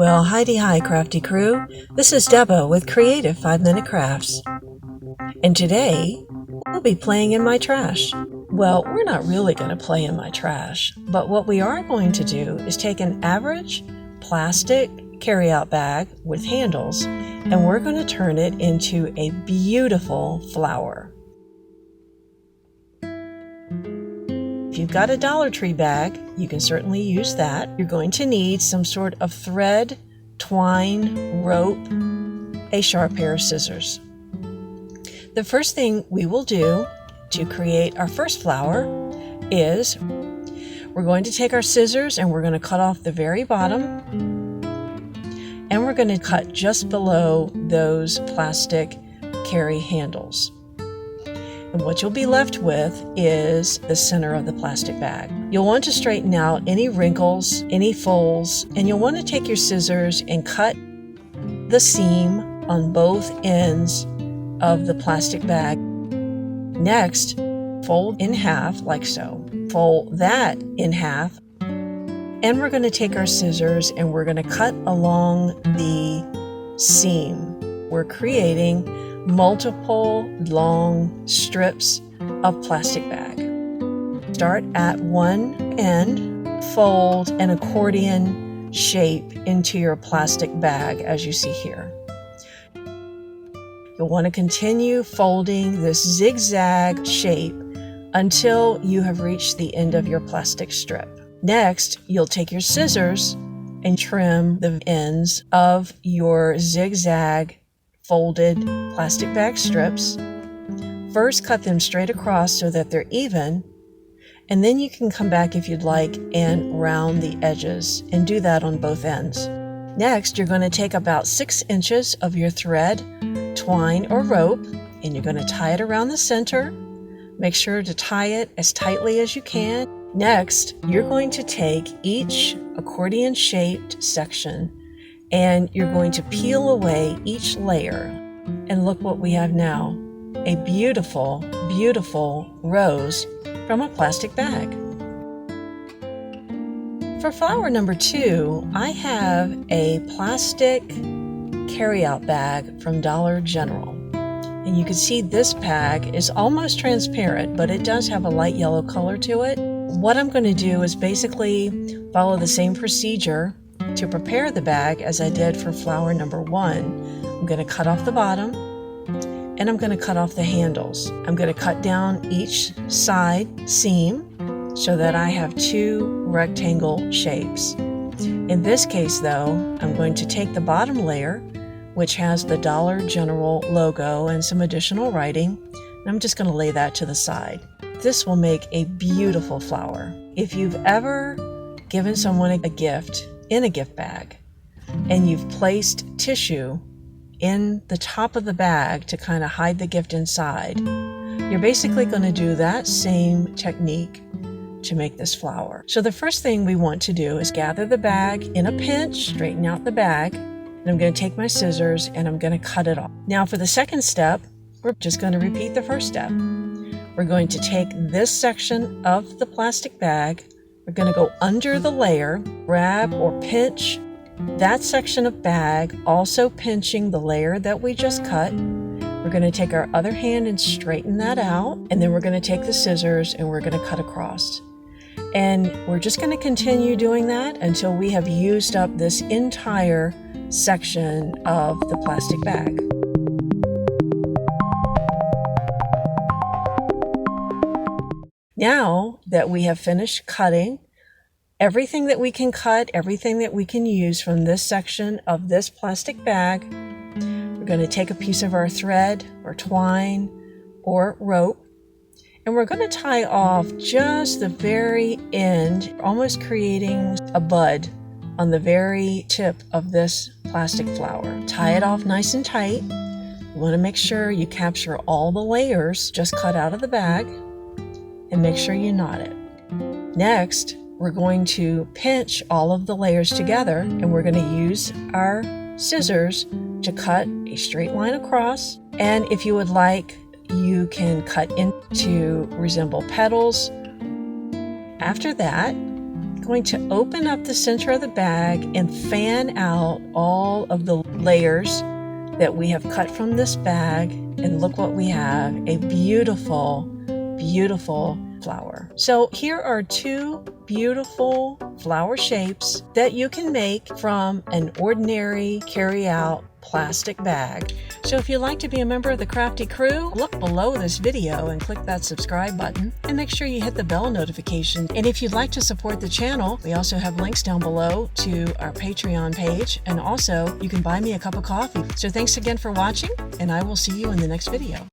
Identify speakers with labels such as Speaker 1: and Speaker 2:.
Speaker 1: Well, hi Crafty Crew. This is Deba with Creative 5-Minute Crafts. And today, we'll be playing in my trash. Well, we're not really going to play in my trash, but what we are going to do is take an average plastic carryout bag with handles, and we're going to turn it into a beautiful flower. If you've got a Dollar Tree bag, you can certainly use that. You're going to need some sort of thread, twine, rope, a sharp pair of scissors. The first thing we will do to create our first flower is we're going to take our scissors and we're going to cut off the very bottom, and we're going to cut just below those plastic carry handles. And what you'll be left with is the center of the plastic bag. You'll want to straighten out any wrinkles, any folds, and you'll want to take your scissors and cut the seam on both ends of the plastic bag. Next, fold in half like so. Fold that in half, and we're going to take our scissors and we're going to cut along the seam. We're creating multiple long strips of plastic bag. Start at one end, fold an accordion shape into your plastic bag as you see here. You'll want to continue folding this zigzag shape until you have reached the end of your plastic strip. Next, you'll take your scissors and trim the ends of your zigzag folded plastic bag strips. First, cut them straight across so that they're even, and then you can come back if you'd like and round the edges and do that on both ends. Next, you're going to take about 6 inches of your thread, twine, or rope, and you're going to tie it around the center. Make sure to tie it as tightly as you can. Next, you're going to take each accordion-shaped section and you're going to peel away each layer. And look what we have now, a beautiful, beautiful rose from a plastic bag. For flower number 2, I have a plastic carryout bag from Dollar General. And you can see this bag is almost transparent, but it does have a light yellow color to it. What I'm going to do is basically follow the same procedure to prepare the bag as I did for flower number 1. I'm going to cut off the bottom and I'm going to cut off the handles. I'm going to cut down each side seam so that I have 2 rectangle shapes. In this case though, I'm going to take the bottom layer, which has the Dollar General logo and some additional writing, and I'm just going to lay that to the side. This will make a beautiful flower. If you've ever given someone a gift in a gift bag and you've placed tissue in the top of the bag to kind of hide the gift inside, you're basically going to do that same technique to make this flower. So the first thing we want to do is gather the bag in a pinch, straighten out the bag, and I'm going to take my scissors and I'm going to cut it off. Now for the second step, we're just going to repeat the first step. We're going to take this section of the plastic bag, we're going to go under the layer, grab or pinch that section of bag, also pinching the layer that we just cut. We're going to take our other hand and straighten that out, and then we're going to take the scissors and we're going to cut across. And we're just going to continue doing that until we have used up this entire section of the plastic bag. Now that we have finished cutting everything that we can cut, everything that we can use from this section of this plastic bag, we're going to take a piece of our thread or twine or rope, and we're going to tie off just the very end, almost creating a bud on the very tip of this plastic flower. Tie it off nice and tight. You want to make sure you capture all the layers just cut out of the bag, and make sure you knot it. Next, we're going to pinch all of the layers together, and we're going to use our scissors to cut a straight line across. And if you would like, you can cut in to resemble petals. After that, going to open up the center of the bag and fan out all of the layers that we have cut from this bag. And look what we have, a beautiful, beautiful flower. So here are two beautiful flower shapes that you can make from an ordinary carry-out plastic bag. So if you'd like to be a member of the Crafty crew, look below this video and click that subscribe button and make sure you hit the bell notification. And if you'd like to support the channel, we also have links down below to our Patreon page, and also you can buy me a cup of coffee. So thanks again for watching, and I will see you in the next video.